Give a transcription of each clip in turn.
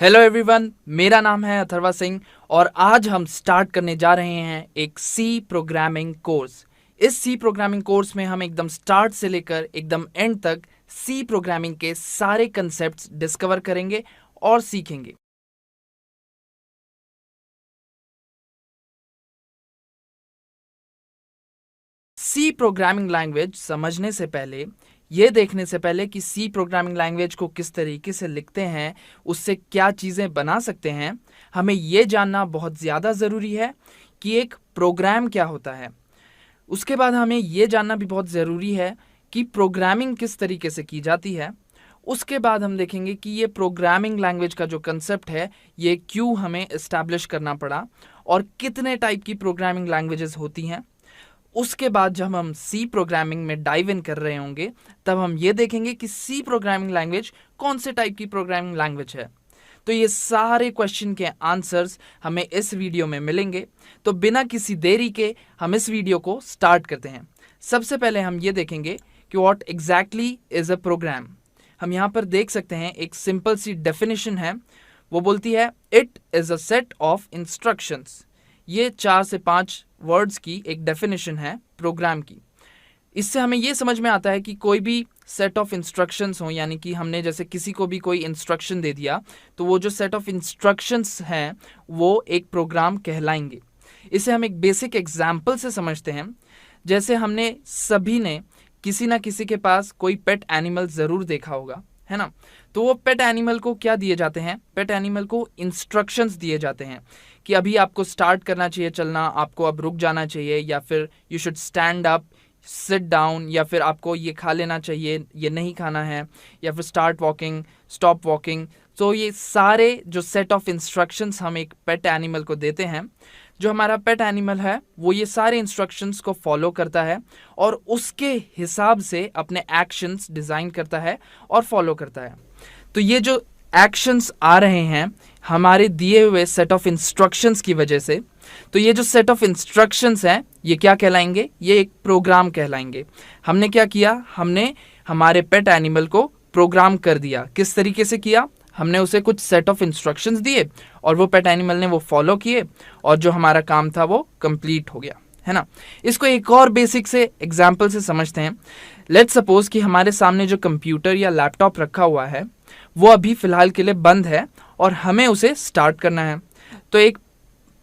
Hello everyone, मेरा नाम है अथर्वा सिंह और आज हम स्टार्ट करने जा रहे हैं एक सी प्रोग्रामिंग कोर्स। इस सी प्रोग्रामिंग कोर्स में हम एकदम स्टार्ट से लेकर एकदम एंड तक सी प्रोग्रामिंग के सारे कंसेप्ट्स डिस्कवर करेंगे और सीखेंगे। सी प्रोग्रामिंग लैंग्वेज समझने से पहले, ये देखने से पहले कि सी प्रोग्रामिंग लैंग्वेज को किस तरीके से लिखते हैं, उससे क्या चीज़ें बना सकते हैं, हमें ये जानना बहुत ज़्यादा ज़रूरी है कि एक प्रोग्राम क्या होता है। उसके बाद हमें ये जानना भी बहुत ज़रूरी है कि प्रोग्रामिंग किस तरीके से की जाती है। उसके बाद हम देखेंगे कि ये प्रोग्रामिंग लैंग्वेज का जो कंसेप्ट है ये क्यों हमें इस्टेब्लिश करना पड़ा और कितने टाइप की प्रोग्रामिंग लैंग्वेजेस होती हैं। उसके बाद जब हम सी प्रोग्रामिंग में डाइव इन कर रहे होंगे तब हम ये देखेंगे कि सी प्रोग्रामिंग लैंग्वेज कौन से टाइप की प्रोग्रामिंग लैंग्वेज है। तो ये सारे क्वेश्चन के आंसर्स हमें इस वीडियो में मिलेंगे। तो बिना किसी देरी के हम इस वीडियो को स्टार्ट करते हैं। सबसे पहले हम ये देखेंगे कि what exactly is a program. हम यहाँ पर देख सकते हैं एक सिंपल सी डेफिनेशन है, वो बोलती है it is a set of instructions. ये 4 से 5 वर्ड्स की एक डेफिनेशन है प्रोग्राम की। इससे हमें ये समझ में आता है कि कोई भी सेट ऑफ इंस्ट्रक्शंस हो, यानी कि हमने जैसे किसी को भी कोई इंस्ट्रक्शन दे दिया तो वो जो सेट ऑफ इंस्ट्रक्शंस हैं वो एक प्रोग्राम कहलाएंगे। इसे हम एक बेसिक एग्जाम्पल से समझते हैं। जैसे हमने सभी ने किसी ना किसी के पास कोई पेट एनिमल ज़रूर देखा होगा, है ना। तो वो पेट एनिमल को क्या दिए जाते हैं? पेट एनिमल को इंस्ट्रक्शंस दिए जाते हैं कि अभी आपको स्टार्ट करना चाहिए चलना, आपको अब रुक जाना चाहिए, या फिर you should stand up, sit down, या फिर आपको ये खा लेना चाहिए, ये नहीं खाना है, या फिर स्टार्ट वॉकिंग, स्टॉप वॉकिंग। तो ये सारे जो सेट ऑफ इंस्ट्रक्शंस हम एक पेट एनिमल को देते हैं, जो हमारा पेट एनिमल है वो ये सारे इंस्ट्रक्शंस को फॉलो करता है और उसके हिसाब से अपने एक्शंस डिज़ाइन करता है और फॉलो करता है। तो ये जो एक्शंस आ रहे हैं हमारे दिए हुए सेट ऑफ इंस्ट्रक्शंस की वजह से, तो ये जो सेट ऑफ इंस्ट्रक्शंस हैं ये क्या कहलाएंगे? ये एक प्रोग्राम कहलाएंगे। हमने क्या किया? हमने हमारे पेट एनिमल को प्रोग्राम कर दिया। किस तरीके से किया? हमने उसे कुछ सेट ऑफ इंस्ट्रक्शंस दिए और वो पेट एनिमल ने वो फॉलो किए और जो हमारा काम था वो कंप्लीट हो गया, है ना। इसको एक और बेसिक से एग्जाम्पल से समझते हैं। लेट्स सपोज कि हमारे सामने जो कंप्यूटर या लैपटॉप रखा हुआ है वो अभी फ़िलहाल के लिए बंद है और हमें उसे स्टार्ट करना है। तो एक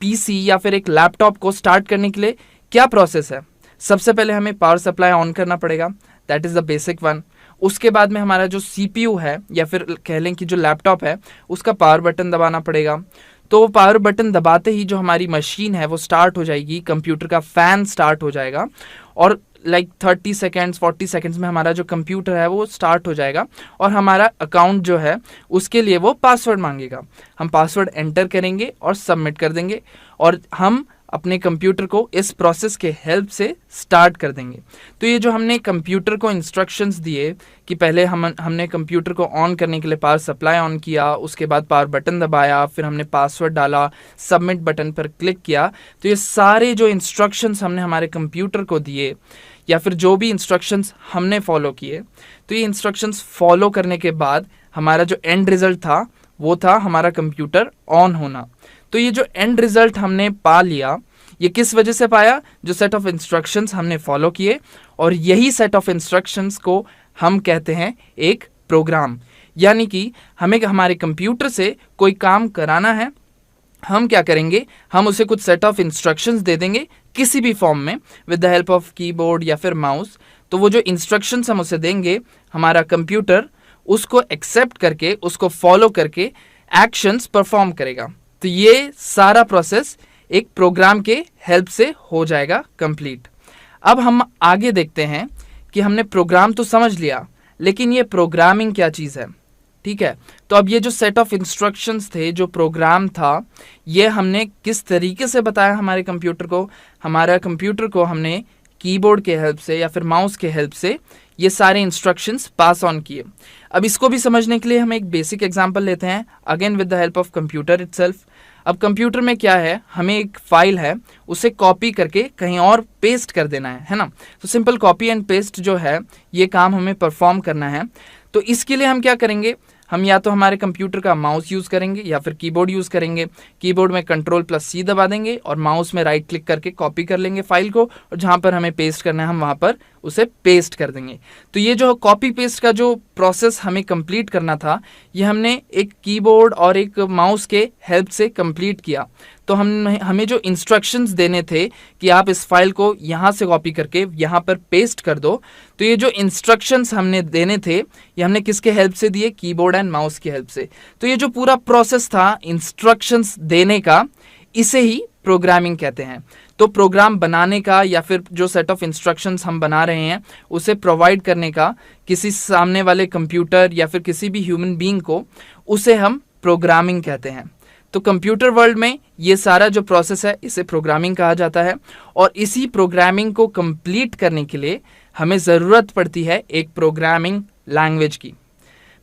पीसी या फिर एक लैपटॉप को स्टार्ट करने के लिए क्या प्रोसेस है? सबसे पहले हमें पावर सप्लाई ऑन करना पड़ेगा, that is the basic one. उसके बाद में हमारा जो सीपीयू है या फिर कह लें कि जो लैपटॉप है उसका पावर बटन दबाना पड़ेगा। तो वो पावर बटन दबाते ही जो हमारी मशीन है वो स्टार्ट हो जाएगी, कंप्यूटर का फ़ैन स्टार्ट हो जाएगा और 30 सेकेंड्स 40 सेकेंड्स में हमारा जो कंप्यूटर है वो स्टार्ट हो जाएगा और हमारा अकाउंट जो है उसके लिए वो पासवर्ड मांगेगा। हम पासवर्ड एंटर करेंगे और सबमिट कर देंगे और हम अपने कंप्यूटर को इस प्रोसेस के हेल्प से स्टार्ट कर देंगे। तो ये जो हमने कंप्यूटर को इंस्ट्रक्शंस दिए कि पहले हमने कंप्यूटर को ऑन करने के लिए पावर सप्लाई ऑन किया, उसके बाद पावर बटन दबाया, फिर हमने पासवर्ड डाला, सबमिट बटन पर क्लिक किया। तो ये सारे जो इंस्ट्रक्शंस हमने हमारे कंप्यूटर को दिए या फिर जो भी इंस्ट्रक्शंस हमने फॉलो किए, तो ये इंस्ट्रक्शंस फॉलो करने के बाद हमारा जो एंड रिज़ल्ट था वो था हमारा कंप्यूटर ऑन होना। तो ये जो एंड रिज़ल्ट हमने पा लिया ये किस वजह से पाया? जो सेट ऑफ इंस्ट्रक्शंस हमने फॉलो किए, और यही सेट ऑफ इंस्ट्रक्शंस को हम कहते हैं एक प्रोग्राम। यानी कि हमें हमारे कंप्यूटर से कोई काम कराना है, हम क्या करेंगे? हम उसे कुछ सेट ऑफ इंस्ट्रक्शंस दे देंगे किसी भी फॉर्म में with the help of keyboard या फिर माउस। तो वो जो इंस्ट्रक्शंस हम उसे देंगे हमारा कंप्यूटर उसको एक्सेप्ट करके, उसको फॉलो करके एक्शंस परफॉर्म करेगा। तो ये सारा प्रोसेस एक प्रोग्राम के हेल्प से हो जाएगा कंप्लीट। अब हम आगे देखते हैं कि हमने प्रोग्राम तो समझ लिया, लेकिन ये प्रोग्रामिंग क्या चीज़ है, ठीक है। तो अब ये जो सेट ऑफ इंस्ट्रक्शंस थे, जो प्रोग्राम था, ये हमने किस तरीके से बताया हमारे कंप्यूटर को? हमारा कंप्यूटर को हमने कीबोर्ड के हेल्प से या फिर माउस के हेल्प से ये सारे इंस्ट्रक्शंस पास ऑन किए। अब इसको भी समझने के लिए हम एक बेसिक एग्जांपल लेते हैं, again with the help of computer itself. अब कंप्यूटर में क्या है, हमें एक फाइल है उसे कॉपी करके कहीं और पेस्ट कर देना है ना। तो सिंपल कॉपी एंड पेस्ट जो है ये काम हमें परफॉर्म करना है। तो इसके लिए हम क्या करेंगे? हम या तो हमारे कंप्यूटर का माउस यूज़ करेंगे या फिर कीबोर्ड यूज़ करेंगे। कीबोर्ड में Ctrl+C दबा देंगे और माउस में राइट क्लिक करके कॉपी कर लेंगे फाइल को, और जहाँ पर हमें पेस्ट करना है हम वहाँ पर उसे पेस्ट कर देंगे। तो ये जो कॉपी पेस्ट का जो प्रोसेस हमें कंप्लीट करना था, ये हमने एक कीबोर्ड और एक माउस के हेल्प से कंप्लीट किया। तो हमें जो इंस्ट्रक्शंस देने थे कि आप इस फाइल को यहाँ से कॉपी करके यहाँ पर पेस्ट कर दो, तो ये जो इंस्ट्रक्शंस हमने देने थे ये हमने किसके हेल्प से दिए? कीबोर्ड एंड माउस की हेल्प से। तो ये जो पूरा प्रोसेस था इंस्ट्रक्शंस देने का, इसे ही प्रोग्रामिंग कहते हैं। तो प्रोग्राम बनाने का या फिर जो सेट ऑफ इंस्ट्रक्शंस हम बना रहे हैं उसे प्रोवाइड करने का किसी सामने वाले कंप्यूटर या फिर किसी भी ह्यूमन बीइंग को, उसे हम प्रोग्रामिंग कहते हैं। तो कंप्यूटर वर्ल्ड में ये सारा जो प्रोसेस है इसे प्रोग्रामिंग कहा जाता है, और इसी प्रोग्रामिंग को कंप्लीट करने के लिए हमें ज़रूरत पड़ती है एक प्रोग्रामिंग लैंग्वेज की।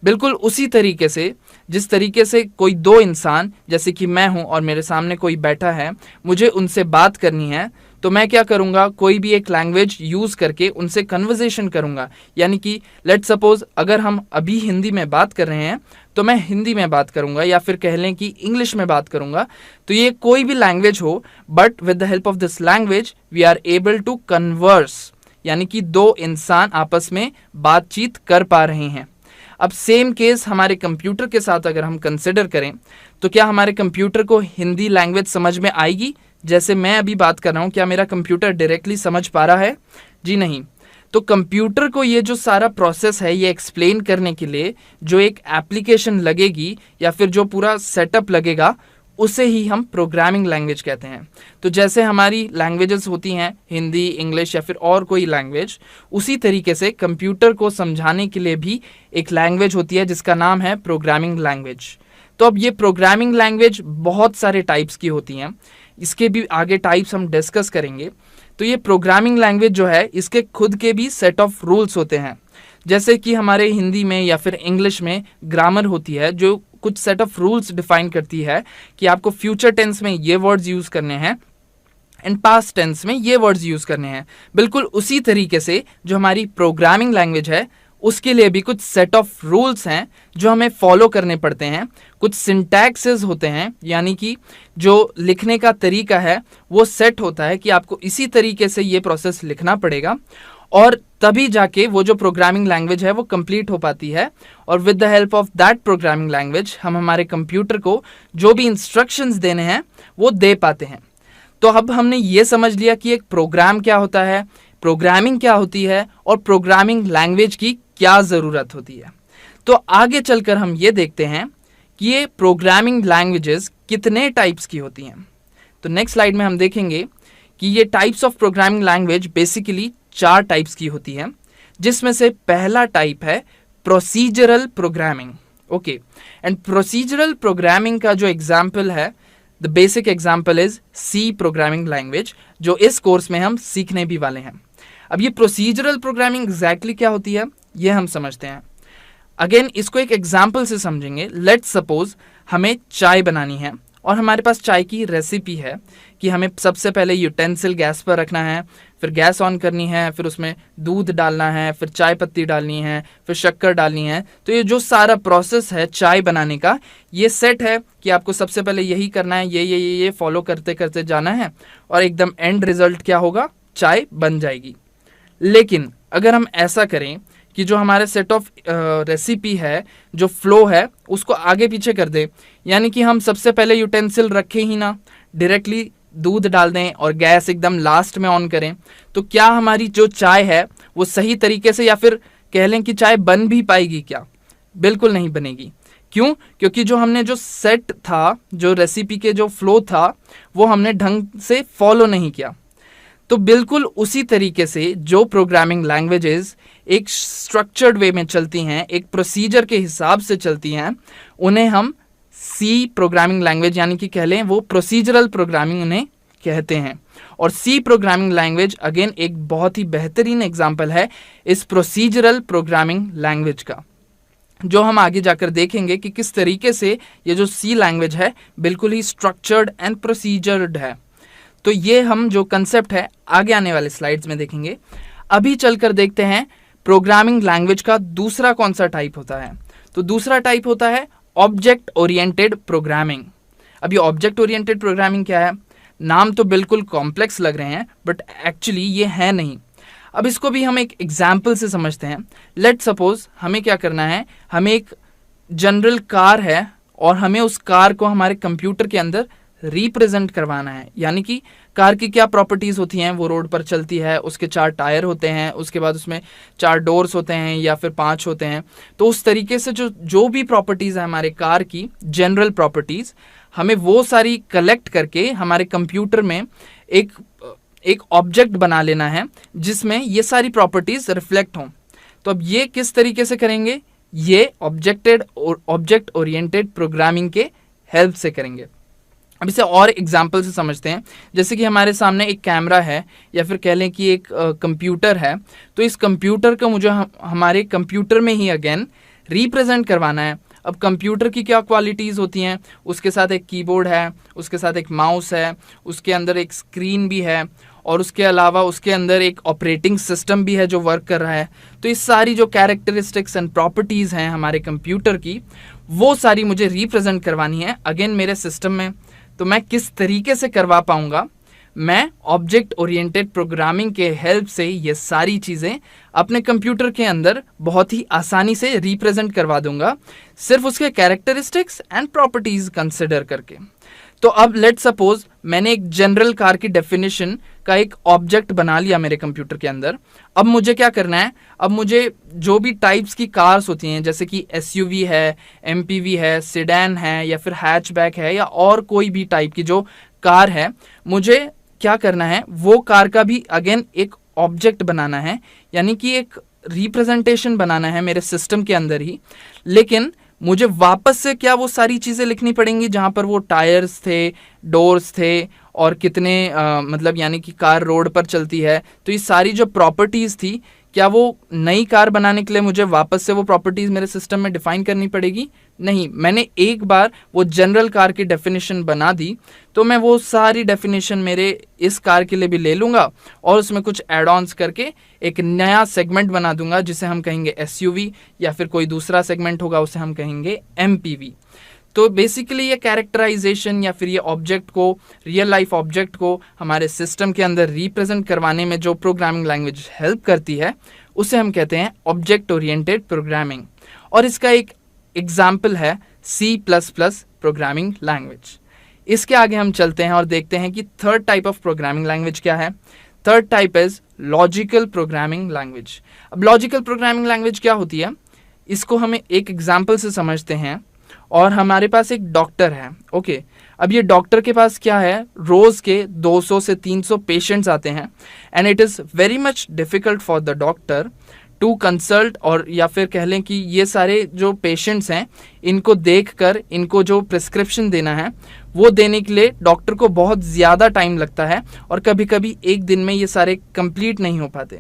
बिल्कुल उसी तरीके से जिस तरीके से कोई दो इंसान, जैसे कि मैं हूं और मेरे सामने कोई बैठा है, मुझे उनसे बात करनी है, तो मैं क्या करूंगा? कोई भी एक लैंग्वेज यूज़ करके उनसे कन्वर्सेशन करूंगा। यानी कि लेट्स सपोज अगर हम अभी हिंदी में बात कर रहे हैं तो मैं हिंदी में बात करूंगा, या फिर कह लें कि इंग्लिश में बात करूंगा। तो ये कोई भी लैंग्वेज हो, but with the help of this language we are able to converse, यानी कि दो इंसान आपस में बातचीत कर पा रहे हैं। अब सेम केस हमारे कंप्यूटर के साथ अगर हम कंसिडर करें, तो क्या हमारे कंप्यूटर को हिंदी लैंग्वेज समझ में आएगी? जैसे मैं अभी बात कर रहा हूँ, क्या मेरा कंप्यूटर डायरेक्टली समझ पा रहा है? जी नहीं। तो कंप्यूटर को ये जो सारा प्रोसेस है ये एक्सप्लेन करने के लिए जो एक एप्लीकेशन लगेगी या फिर जो पूरा सेटअप लगेगा, उसे ही हम प्रोग्रामिंग लैंग्वेज कहते हैं। तो जैसे हमारी लैंग्वेजेस होती हैं हिंदी, इंग्लिश या फिर और कोई लैंग्वेज, उसी तरीके से कंप्यूटर को समझाने के लिए भी एक लैंग्वेज होती है जिसका नाम है प्रोग्रामिंग लैंग्वेज। तो अब ये प्रोग्रामिंग लैंग्वेज बहुत सारे टाइप्स की होती हैं, इसके भी आगे टाइप्स हम डिस्कस करेंगे। तो ये प्रोग्रामिंग लैंग्वेज जो है इसके खुद के भी सेट ऑफ रूल्स होते हैं। जैसे कि हमारे हिंदी में या फिर इंग्लिश में ग्रामर होती है जो कुछ सेट ऑफ रूल्स डिफाइन करती है कि आपको फ्यूचर टेंस में ये वर्ड्स यूज़ करने हैं एंड पास्ट टेंस में ये वर्ड्स यूज़ करने हैं। बिल्कुल उसी तरीके से जो हमारी प्रोग्रामिंग लैंग्वेज है उसके लिए भी कुछ सेट ऑफ रूल्स हैं जो हमें फॉलो करने पड़ते हैं। कुछ सिंटैक्सेस होते हैं, यानी कि जो लिखने का तरीका है वो सेट होता है कि आपको इसी तरीके से ये प्रोसेस लिखना पड़ेगा, और तभी जाके वो जो प्रोग्रामिंग लैंग्वेज है वो कंप्लीट हो पाती है। और with the help of that programming language हम हमारे कंप्यूटर को जो भी इंस्ट्रक्शंस देने हैं वो दे पाते हैं। तो अब हमने ये समझ लिया कि एक प्रोग्राम क्या होता है, प्रोग्रामिंग क्या होती है, और प्रोग्रामिंग लैंग्वेज की क्या ज़रूरत होती है। तो आगे चलकर हम ये देखते हैं कि ये प्रोग्रामिंग लैंग्वेजेस कितने टाइप्स की होती हैं। तो नेक्स्ट स्लाइड में हम देखेंगे कि ये types of programming language basically 4 types की होती हैं, जिसमें से पहला टाइप है procedural programming. Okay, and procedural programming का जो एग्जाम्पल है, the basic example is C programming language, जो इस कोर्स में हम सीखने भी वाले हैं। अब ये प्रोसीजरल प्रोग्रामिंग एग्जैक्टली क्या होती है ये हम समझते हैं। अगेन इसको एक एग्जाम्पल से समझेंगे। लेट्स सपोज हमें चाय बनानी है और हमारे पास चाय की रेसिपी है कि हमें सबसे पहले यूटेंसिल गैस पर रखना है, फिर गैस ऑन करनी है, फिर उसमें दूध डालना है, फिर चाय पत्ती डालनी है, फिर शक्कर डालनी है। तो ये जो सारा प्रोसेस है चाय बनाने का, ये सेट है कि आपको सबसे पहले यही करना है, ये फॉलो करते करते जाना है, और एकदम एंड रिजल्ट क्या होगा, चाय बन जाएगी। लेकिन अगर हम ऐसा करें कि जो हमारे सेट ऑफ रेसिपी है, जो फ्लो है, उसको आगे पीछे कर दें, यानी कि हम सबसे पहले यूटेंसिल रखें ही ना, डायरेक्टली दूध डाल दें और गैस एकदम लास्ट में ऑन करें, तो क्या हमारी जो चाय है वो सही तरीके से, या फिर कह लें कि चाय बन भी पाएगी क्या? बिल्कुल नहीं बनेगी। क्यों? क्योंकि जो हमने जो सेट था, जो रेसिपी के जो फ्लो था, वो हमने ढंग से फॉलो नहीं किया। तो बिल्कुल उसी तरीके से जो प्रोग्रामिंग लैंग्वेजेस एक स्ट्रक्चर्ड वे में चलती हैं, एक प्रोसीजर के हिसाब से चलती हैं, उन्हें हम सी प्रोग्रामिंग लैंग्वेज यानी कि कह लें वो प्रोसीजरल प्रोग्रामिंग उन्हें कहते हैं। और सी प्रोग्रामिंग लैंग्वेज अगेन एक बहुत ही बेहतरीन एग्जाम्पल है इस प्रोसीजरल प्रोग्रामिंग लैंग्वेज का, जो हम आगे जाकर देखेंगे कि किस तरीके से ये जो सी लैंग्वेज है बिल्कुल ही स्ट्रक्चर्ड एंड प्रोसीजर्ड है। तो ये हम जो कंसेप्ट है आगे आने वाले स्लाइड्स में देखेंगे। अभी चलकर देखते हैं प्रोग्रामिंग लैंग्वेज का दूसरा कौन सा टाइप होता है। तो दूसरा टाइप होता है ऑब्जेक्ट ओरिएंटेड प्रोग्रामिंग। अब ये ऑब्जेक्ट ओरिएंटेड प्रोग्रामिंग क्या है? नाम तो बिल्कुल कॉम्प्लेक्स लग रहे हैं, बट एक्चुअली ये है नहीं। अब इसको भी हम एक एग्जाम्पल से समझते हैं। लेट सपोज हमें क्या करना है, हमें एक जनरल कार है और हमें उस कार को हमारे कंप्यूटर के अंदर रिप्रेजेंट करवाना है। यानी कि कार की क्या प्रॉपर्टीज़ होती हैं, वो रोड पर चलती है, उसके 4 टायर होते हैं, उसके बाद उसमें 4 डोर्स होते हैं या फिर 5 होते हैं। तो उस तरीके से जो भी प्रॉपर्टीज़ है हमारे कार की, जनरल प्रॉपर्टीज़, हमें वो सारी कलेक्ट करके हमारे कंप्यूटर में एक ऑब्जेक्ट बना लेना है जिसमें ये सारी प्रॉपर्टीज़ रिफ्लेक्ट हों। तो अब ये किस तरीके से करेंगे? ये ऑब्जेक्ट ओरिएंटेड प्रोग्रामिंग के हेल्प से करेंगे। अब इसे और एग्जाम्पल से समझते हैं। जैसे कि हमारे सामने एक कैमरा है या फिर कह लें कि एक कंप्यूटर है। तो इस कंप्यूटर को मुझे हमारे कंप्यूटर में ही अगेन रिप्रेजेंट करवाना है। अब कंप्यूटर की क्या क्वालिटीज़ होती हैं? उसके साथ एक कीबोर्ड है, उसके साथ एक माउस है, उसके अंदर एक स्क्रीन भी है और उसके अलावा उसके अंदर एक ऑपरेटिंग सिस्टम भी है जो वर्क कर रहा है। तो इस सारी जो कैरेक्टरिस्टिक्स एंड प्रॉपर्टीज़ हैं हमारे कंप्यूटर की, वो सारी मुझे रिप्रेजेंट करवानी है अगेन मेरे सिस्टम में। तो मैं किस तरीके से करवा पाऊंगा? मैं ऑब्जेक्ट ओरिएंटेड प्रोग्रामिंग के हेल्प से ये सारी चीज़ें अपने कंप्यूटर के अंदर बहुत ही आसानी से रिप्रेजेंट करवा दूंगा, सिर्फ उसके कैरेक्टरिस्टिक्स एंड प्रॉपर्टीज़ कंसिडर करके। तो अब लेट सपोज मैंने एक जनरल कार की डेफिनेशन का एक ऑब्जेक्ट बना लिया मेरे कंप्यूटर के अंदर। अब मुझे क्या करना है? अब मुझे जो भी टाइप्स की कार्स होती हैं, जैसे कि एसयूवी है, एमपीवी है, सेडान है या फिर हैचबैक है या और कोई भी टाइप की जो कार है, मुझे क्या करना है? वो कार का भी अगेन एक ऑब्जेक्ट बनाना है, यानी कि एक रिप्रेजेंटेशन बनाना है मेरे सिस्टम के अंदर ही। लेकिन मुझे वापस से क्या वो सारी चीज़ें लिखनी पड़ेंगी जहाँ पर वो टायर्स थे, डोर्स थे और कितने मतलब यानी कि कार रोड पर चलती है। तो ये सारी जो प्रॉपर्टीज़ थी, क्या वो नई कार बनाने के लिए मुझे वापस से वो प्रॉपर्टीज़ मेरे सिस्टम में डिफाइन करनी पड़ेगी? नहीं, मैंने एक बार वो जनरल कार की डेफिनेशन बना दी, तो मैं वो सारी डेफिनेशन मेरे इस कार के लिए भी ले लूँगा और उसमें कुछ एड ऑन्स करके एक नया सेगमेंट बना दूंगा जिसे हम कहेंगे एसयूवी, या फिर कोई दूसरा सेगमेंट होगा उसे हम कहेंगे एमपीवी। तो बेसिकली ये कैरेक्टराइजेशन या फिर ये ऑब्जेक्ट को, रियल लाइफ ऑब्जेक्ट को हमारे सिस्टम के अंदर रिप्रेजेंट करवाने में जो प्रोग्रामिंग लैंग्वेज हेल्प करती है, उसे हम कहते हैं ऑब्जेक्ट ओरिएंटेड प्रोग्रामिंग। और इसका एक एग्जाम्पल है C++ प्रोग्रामिंग लैंग्वेज। इसके आगे हम चलते हैं और देखते हैं कि third type of programming language क्या है। Third type is logical programming language. अब लॉजिकल प्रोग्रामिंग लैंग्वेज क्या होती है, इसको हमें एक एग्जाम्पल से समझते हैं। और हमारे पास एक डॉक्टर है, ओके। अब ये डॉक्टर के पास क्या है, रोज़ के 200 से 300 पेशेंट्स आते हैं and it is very much difficult for the doctor to consult, और या फिर कह लें कि ये सारे जो पेशेंट्स हैं इनको देखकर इनको जो प्रिस्क्रिप्शन देना है वो देने के लिए डॉक्टर को बहुत ज़्यादा टाइम लगता है और कभी कभी एक दिन में ये सारे कंप्लीट नहीं हो पाते।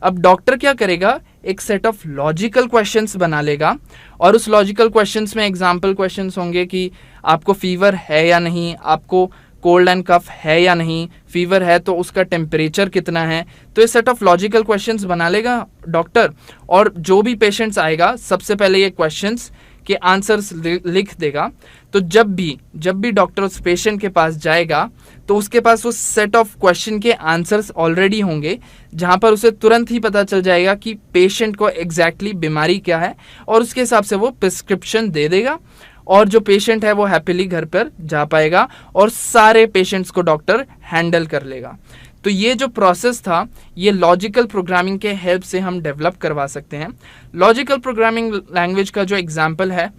अब डॉक्टर क्या करेगा, एक सेट ऑफ लॉजिकल क्वेश्चंस बना लेगा और उस लॉजिकल क्वेश्चंस में एग्जाम्पल क्वेश्चंस होंगे कि आपको फीवर है या नहीं, आपको कोल्ड एंड कफ है या नहीं, फीवर है तो उसका टेम्परेचर कितना है। तो ये सेट ऑफ लॉजिकल क्वेश्चंस बना लेगा डॉक्टर, और जो भी पेशेंट्स आएगा सबसे पहले ये क्वेश्चंस के आंसर्स लिख देगा। तो जब भी डॉक्टर उस पेशेंट के पास जाएगा तो उसके पास उस सेट ऑफ क्वेश्चन के आंसर्स ऑलरेडी होंगे, जहां पर उसे तुरंत ही पता चल जाएगा कि पेशेंट को एग्जैक्टली बीमारी क्या है और उसके हिसाब से वो प्रिस्क्रिप्शन दे देगा और जो पेशेंट है वो हैप्पीली घर पर जा पाएगा और सारे पेशेंट्स को डॉक्टर हैंडल कर लेगा। तो ये जो प्रोसेस था ये लॉजिकल प्रोग्रामिंग के हेल्प से हम डेवलप करवा सकते हैं। लॉजिकल प्रोग्रामिंग लैंग्वेज का जो एग्जांपल है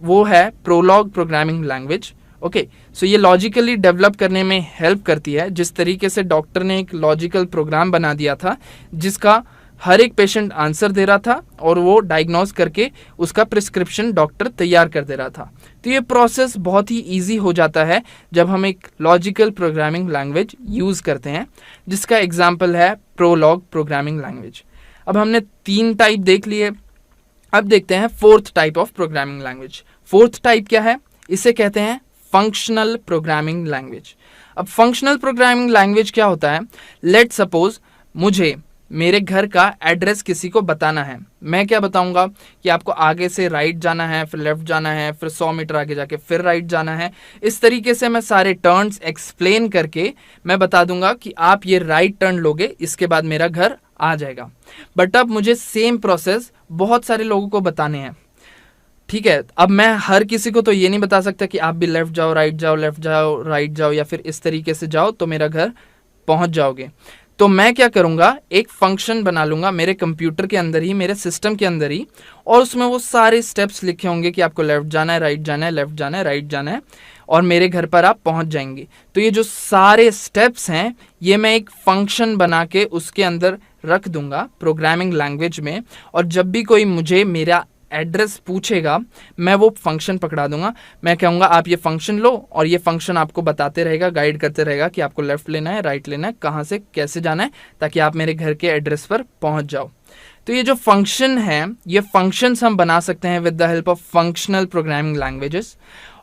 वो है प्रोलॉग प्रोग्रामिंग लैंग्वेज। ओके, सो ये लॉजिकली डेवलप करने में हेल्प करती है। जिस तरीके से डॉक्टर ने एक लॉजिकल प्रोग्राम बना दिया था जिसका हर एक पेशेंट आंसर दे रहा था और वो डायग्नोज करके उसका प्रिस्क्रिप्शन डॉक्टर तैयार कर दे रहा था। तो ये प्रोसेस बहुत ही इजी हो जाता है जब हम एक लॉजिकल प्रोग्रामिंग लैंग्वेज यूज़ करते हैं, जिसका एग्जाम्पल है प्रोलॉग प्रोग्रामिंग लैंग्वेज। अब हमने 3 टाइप देख लिए, अब देखते हैं fourth type of programming language. Fourth type क्या है, इसे कहते हैं फंक्शनल प्रोग्रामिंग लैंग्वेज। अब फंक्शनल प्रोग्रामिंग लैंग्वेज क्या होता है, लेट सपोज मुझे मेरे घर का एड्रेस किसी को बताना है, मैं क्या बताऊंगा कि आपको आगे से राइट जाना है, फिर लेफ्ट जाना है, फिर 100 मीटर आगे जाके फिर राइट जाना है। इस तरीके से मैं सारे टर्न्स एक्सप्लेन करके मैं बता दूंगा कि आप ये राइट टर्न लोगे, इसके बाद मेरा घर आ जाएगा। बट अब मुझे सेम प्रोसेस बहुत सारे लोगों को बताने हैं, ठीक है। अब मैं हर किसी को तो ये नहीं बता सकता कि आप भी लेफ्ट जाओ राइट जाओ, लेफ्ट जाओ राइट जाओ, या फिर इस तरीके से जाओ तो मेरा घर पहुंच जाओगे। तो मैं क्या करूंगा, एक फंक्शन बना लूंगा मेरे कंप्यूटर के अंदर ही, मेरे सिस्टम के अंदर ही, और उसमें वो सारे स्टेप्स लिखे होंगे कि आपको लेफ्ट जाना है, राइट जाना है, लेफ्ट जाना है, राइट जाना है, और मेरे घर पर आप पहुंच जाएंगे। तो ये जो सारे स्टेप्स हैं ये मैं एक फंक्शन बना के उसके अंदर रख दूंगा प्रोग्रामिंग लैंग्वेज में, और जब भी कोई मुझे मेरा एड्रेस पूछेगा मैं वो फंक्शन पकड़ा दूंगा। मैं कहूँगा आप ये फंक्शन लो, और ये फंक्शन आपको बताते रहेगा, गाइड करते रहेगा कि आपको लेफ्ट लेना है, राइट लेना है, कहाँ से कैसे जाना है, ताकि आप मेरे घर के एड्रेस पर पहुँच जाओ। तो ये जो फंक्शन है, ये फंक्शंस हम बना सकते हैं with the help of functional programming languages,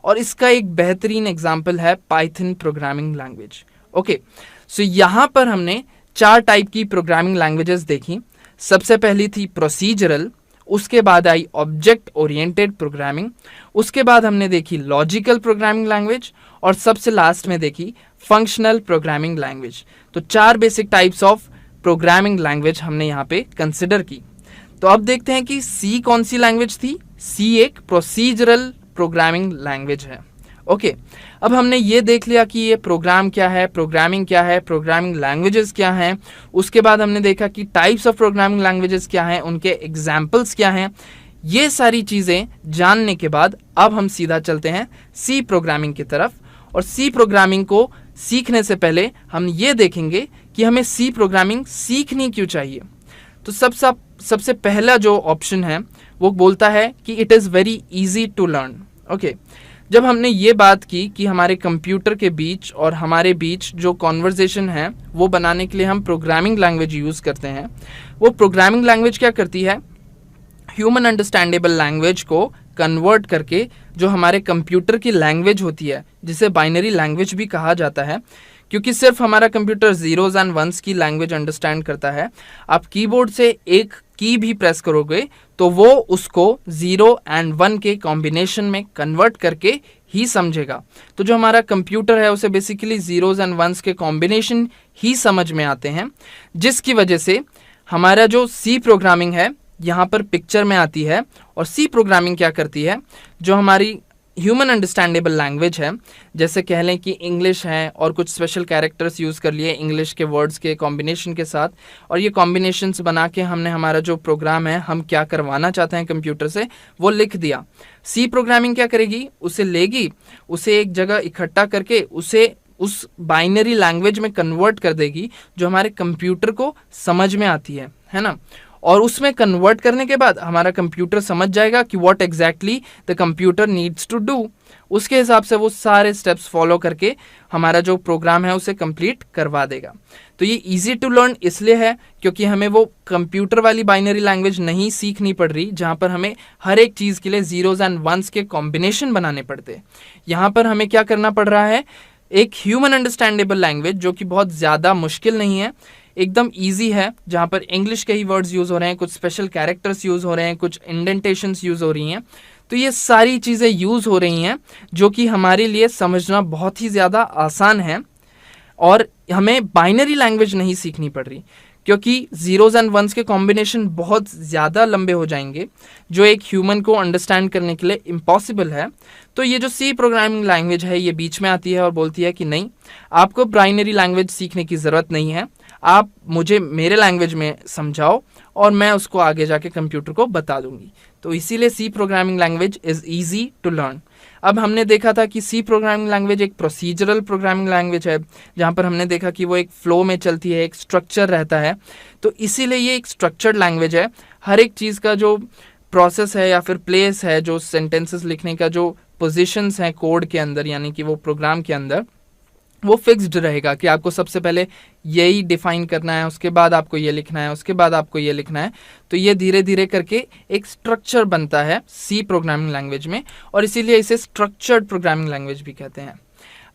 और इसका एक बेहतरीन एग्जाम्पल है पाइथन प्रोग्रामिंग लैंग्वेज। ओके, सो यहाँ पर हमने 4 टाइप की प्रोग्रामिंग लैंग्वेजेस देखी। सबसे पहली थी प्रोसीजरल, उसके बाद आई ऑब्जेक्ट ओरिएंटेड प्रोग्रामिंग, उसके बाद हमने देखी लॉजिकल प्रोग्रामिंग लैंग्वेज, और सबसे लास्ट में देखी फंक्शनल प्रोग्रामिंग लैंग्वेज। तो 4 basic types of programming language हमने यहाँ पे कंसिडर की। तो अब देखते हैं कि सी कौन सी लैंग्वेज थी। सी एक प्रोसीजरल प्रोग्रामिंग लैंग्वेज है। ओके, अब हमने ये देख लिया कि ये प्रोग्राम क्या है, प्रोग्रामिंग क्या है, प्रोग्रामिंग लैंग्वेजेस क्या हैं। उसके बाद हमने देखा कि टाइप्स ऑफ प्रोग्रामिंग लैंग्वेजेस क्या हैं, उनके एग्जाम्पल्स क्या हैं। ये सारी चीज़ें जानने के बाद अब हम सीधा चलते हैं सी प्रोग्रामिंग की तरफ। और सी प्रोग्रामिंग को सीखने से पहले हम ये देखेंगे कि हमें सी प्रोग्रामिंग सीखनी क्यों चाहिए। तो सबसे पहला जो ऑप्शन है वो बोलता है कि it is very easy to learn. Okay, जब हमने ये बात की कि हमारे कंप्यूटर के बीच और हमारे बीच जो कॉन्वर्जेशन है वो बनाने के लिए हम प्रोग्रामिंग लैंग्वेज यूज़ करते हैं, वो प्रोग्रामिंग लैंग्वेज क्या करती है, ह्यूमन अंडरस्टैंडेबल लैंग्वेज को कन्वर्ट करके जो हमारे कंप्यूटर की लैंग्वेज होती है, जिसे बाइनरी लैंग्वेज भी कहा जाता है, क्योंकि सिर्फ हमारा कंप्यूटर जीरोज एंड वंस की लैंग्वेज अंडरस्टैंड करता है। आप कीबोर्ड से एक की भी प्रेस करोगे तो वो उसको 0 एंड 1 के कॉम्बिनेशन में कन्वर्ट करके ही समझेगा। तो जो हमारा कंप्यूटर है उसे बेसिकली जीरोज एंड वंस के कॉम्बिनेशन ही समझ में आते हैं, जिसकी वजह से हमारा जो सी प्रोग्रामिंग है यहाँ पर पिक्चर में आती है। और सी प्रोग्रामिंग क्या करती है, जो हमारी ह्यूमन अंडरस्टैंडेबल लैंग्वेज है, जैसे कह लें कि इंग्लिश है और कुछ स्पेशल कैरेक्टर्स यूज़ कर लिए इंग्लिश के वर्ड्स के कॉम्बिनेशन के साथ, और ये कॉम्बिनेशंस बना के हमने हमारा जो प्रोग्राम है, हम क्या करवाना चाहते हैं कंप्यूटर से, वो लिख दिया। सी प्रोग्रामिंग क्या करेगी, उसे लेगी, उसे एक जगह इकट्ठा करके उसे उस बाइनरी लैंग्वेज में कन्वर्ट कर देगी जो हमारे कंप्यूटर को समझ में आती है ना। और उसमें कन्वर्ट करने के बाद हमारा कंप्यूटर समझ जाएगा कि what exactly the computer needs to do. उसके हिसाब से वो सारे स्टेप्स फॉलो करके हमारा जो प्रोग्राम है उसे कंप्लीट करवा देगा। तो ये इजी टू लर्न इसलिए है क्योंकि हमें वो कंप्यूटर वाली बाइनरी लैंग्वेज नहीं सीखनी पड़ रही, जहाँ पर हमें हर एक चीज़ के लिए जीरोज एंड वंस के कॉम्बिनेशन बनाने पड़ते। यहाँ पर हमें क्या करना पड़ रहा है, एक ह्यूमन अंडरस्टैंडेबल लैंग्वेज जो कि बहुत ज़्यादा मुश्किल नहीं है, एकदम इजी है, जहाँ पर इंग्लिश के ही वर्ड्स यूज़ हो रहे हैं, कुछ स्पेशल कैरेक्टर्स यूज़ हो रहे हैं, कुछ इंडेंटेशंस यूज़ हो रही हैं। तो ये सारी चीज़ें यूज़ हो रही हैं जो कि हमारे लिए समझना बहुत ही ज़्यादा आसान है, और हमें बाइनरी लैंग्वेज नहीं सीखनी पड़ रही क्योंकि जीरोज एंड वंस के कॉम्बिनेशन बहुत ज़्यादा लंबे हो जाएंगे जो एक ह्यूमन को अंडरस्टैंड करने के लिए इम्पॉसिबल है। तो ये जो सी प्रोग्रामिंग लैंग्वेज है ये बीच में आती है और बोलती है कि नहीं, आपको बाइनरी लैंग्वेज सीखने की ज़रूरत नहीं है, आप मुझे मेरे लैंग्वेज में समझाओ और मैं उसको आगे जाके कंप्यूटर को बता दूंगी। तो इसीलिए C programming language is easy to learn. अब हमने देखा था कि सी प्रोग्रामिंग लैंग्वेज एक प्रोसीजरल प्रोग्रामिंग लैंग्वेज है, जहाँ पर हमने देखा कि वो एक फ्लो में चलती है, एक स्ट्रक्चर रहता है। तो इसीलिए ये एक स्ट्रक्चर्ड लैंग्वेज है। हर एक चीज़ का जो प्रोसेस है या फिर प्लेस है, जो सेंटेंसेस लिखने का जो पोजीशंस हैं कोड के अंदर, यानी कि वो प्रोग्राम के अंदर, वो फिक्स्ड रहेगा कि आपको सबसे पहले यही डिफाइन करना है, उसके बाद आपको ये लिखना है, उसके बाद आपको ये लिखना है। तो ये धीरे धीरे करके एक स्ट्रक्चर बनता है सी प्रोग्रामिंग लैंग्वेज में, और इसीलिए इसे स्ट्रक्चर्ड प्रोग्रामिंग लैंग्वेज भी कहते हैं।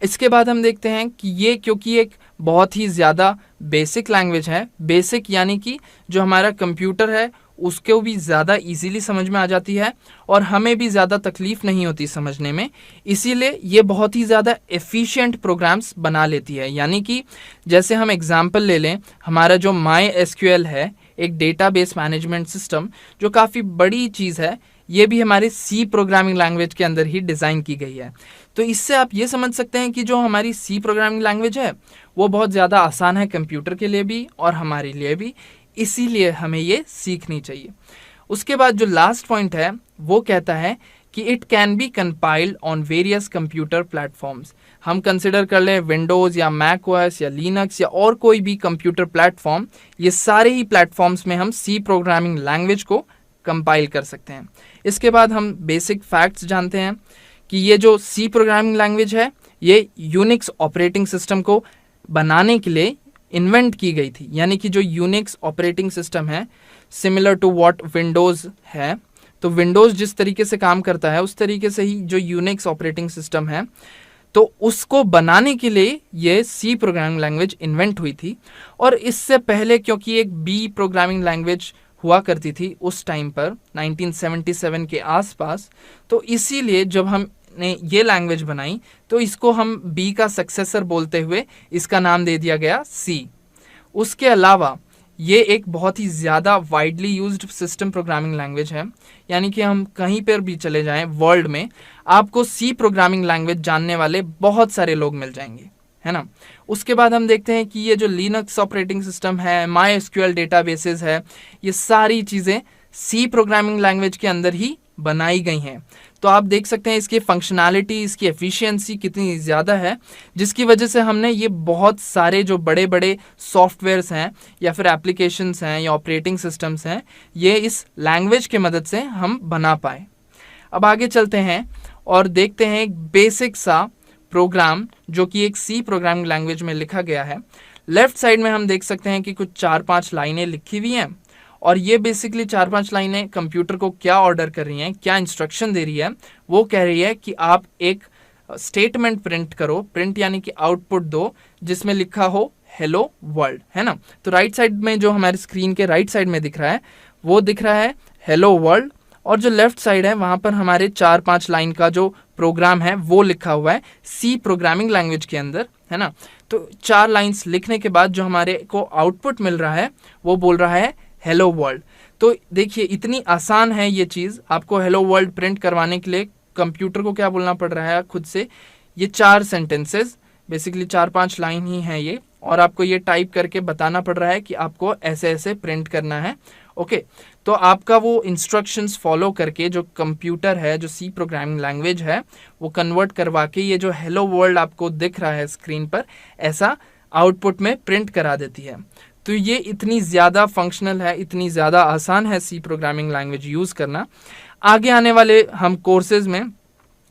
इसके बाद हम देखते हैं कि ये क्योंकि एक बहुत ही ज़्यादा बेसिक लैंग्वेज है, बेसिक यानी कि जो हमारा कंप्यूटर है उसको भी ज़्यादा इजीली समझ में आ जाती है और हमें भी ज़्यादा तकलीफ नहीं होती समझने में, इसीलिए ये बहुत ही ज़्यादा एफिशिएंट प्रोग्राम्स बना लेती है। यानी कि जैसे हम एग्जांपल ले लें, हमारा जो MySQL है, एक डेटाबेस मैनेजमेंट सिस्टम जो काफ़ी बड़ी चीज़ है, ये भी हमारे सी प्रोग्रामिंग लैंग्वेज के अंदर ही डिज़ाइन की गई है। तो इससे आप ये समझ सकते हैं कि जो हमारी सी प्रोग्रामिंग लैंग्वेज है वो बहुत ज़्यादा आसान है कंप्यूटर के लिए भी और हमारे लिए भी, इसीलिए हमें ये सीखनी चाहिए। उसके बाद जो लास्ट पॉइंट है वो कहता है कि it can be compiled on various computer platforms. हम कंसिडर कर लें विंडोज़ या मैक ओएस या लिनक्स या और कोई भी कंप्यूटर प्लेटफॉर्म, ये सारे ही प्लेटफॉर्म्स में हम सी प्रोग्रामिंग लैंग्वेज को कंपाइल कर सकते हैं। इसके बाद हम बेसिक फैक्ट्स जानते हैं कि ये जो सी प्रोग्रामिंग लैंग्वेज है ये यूनिक्स ऑपरेटिंग सिस्टम को बनाने के लिए इन्वेंट की गई थी। यानी कि जो यूनिक्स ऑपरेटिंग सिस्टम है सिमिलर टू व्हाट विंडोज़ है, तो विंडोज़ जिस तरीके से काम करता है उस तरीके से ही जो यूनिक्स ऑपरेटिंग सिस्टम है, तो उसको बनाने के लिए ये सी प्रोग्रामिंग लैंग्वेज इन्वेंट हुई थी। और इससे पहले क्योंकि एक बी प्रोग्रामिंग लैंग्वेज हुआ करती थी उस टाइम पर 1977 के आसपास, तो इसीलिए जब हमने ये लैंग्वेज बनाई तो इसको हम बी का सक्सेसर बोलते हुए इसका नाम दे दिया गया सी। उसके अलावा ये एक बहुत ही ज़्यादा widely used system programming language है। यानी कि हम कहीं पर भी चले जाएं वर्ल्ड में, आपको सी प्रोग्रामिंग लैंग्वेज जानने वाले बहुत सारे लोग मिल जाएंगे, है ना। उसके बाद हम देखते हैं कि ये जो लिनक्स ऑपरेटिंग सिस्टम है, MySQL डेटाबेसेस है, ये सारी चीज़ें सी प्रोग्रामिंग लैंग्वेज के अंदर ही बनाई गई हैं। तो आप देख सकते हैं इसकी फंक्शनैलिटी, इसकी एफिशिएंसी कितनी ज़्यादा है, जिसकी वजह से हमने ये बहुत सारे जो बड़े बड़े सॉफ्टवेयर्स हैं या फिर एप्लीकेशंस हैं या ऑपरेटिंग सिस्टम्स हैं, ये इस लैंग्वेज की मदद से हम बना पाए। अब आगे चलते हैं और देखते हैं एक बेसिक सा प्रोग्राम जो कि एक सी प्रोग्रामिंग लैंग्वेज में लिखा गया है। लेफ्ट साइड में हम देख सकते हैं कि कुछ 4-5 लाइनें लिखी हुई हैं और ये बेसिकली 4-5 लाइनें कंप्यूटर को क्या ऑर्डर कर रही हैं, क्या इंस्ट्रक्शन दे रही है। वो कह रही है कि आप एक स्टेटमेंट प्रिंट करो, प्रिंट यानी कि आउटपुट दो, जिसमें लिखा हो हेलो वर्ल्ड, है ना। तो राइट साइड में जो हमारे स्क्रीन के राइट साइड में दिख रहा है वो दिख रहा है हेलो वर्ल्ड, और जो लेफ्ट साइड है वहाँ पर हमारे 4-5 लाइन का जो प्रोग्राम है वो लिखा हुआ है सी प्रोग्रामिंग लैंग्वेज के अंदर, है ना। तो 4 लाइंस लिखने के बाद जो हमारे को आउटपुट मिल रहा है वो बोल रहा है हेलो वर्ल्ड। तो देखिए इतनी आसान है ये चीज़, आपको हेलो वर्ल्ड प्रिंट करवाने के लिए कंप्यूटर को क्या बोलना पड़ रहा है खुद से, ये 4 सेंटेंसेस बेसिकली 4-5 लाइन ही हैं ये, और आपको ये टाइप करके बताना पड़ रहा है कि आपको ऐसे ऐसे प्रिंट करना है। ओके, तो आपका वो इंस्ट्रक्शंस फॉलो करके जो कंप्यूटर है, जो सी प्रोग्रामिंग लैंग्वेज है, वो कन्वर्ट करवा के ये जो हेलो वर्ल्ड आपको दिख रहा है स्क्रीन पर, ऐसा आउटपुट में प्रिंट करा देती है। तो ये इतनी ज़्यादा फंक्शनल है, इतनी ज़्यादा आसान है सी प्रोग्रामिंग लैंग्वेज यूज़ करना। आगे आने वाले हम कोर्सेज़ में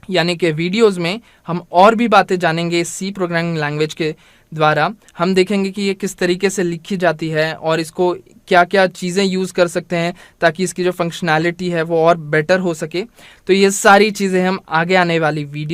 यानी कि वीडियोज़ में हम और भी बातें जानेंगे सी प्रोग्रामिंग लैंग्वेज के द्वारा। हम देखेंगे कि ये किस तरीके से लिखी जाती है और इसको क्या क्या चीज़ें यूज़ कर सकते हैं ताकि इसकी जो फंक्शनैलिटी है वो और बेटर हो सके। तो ये सारी चीज़ें हम आगे आने वाली वीडियो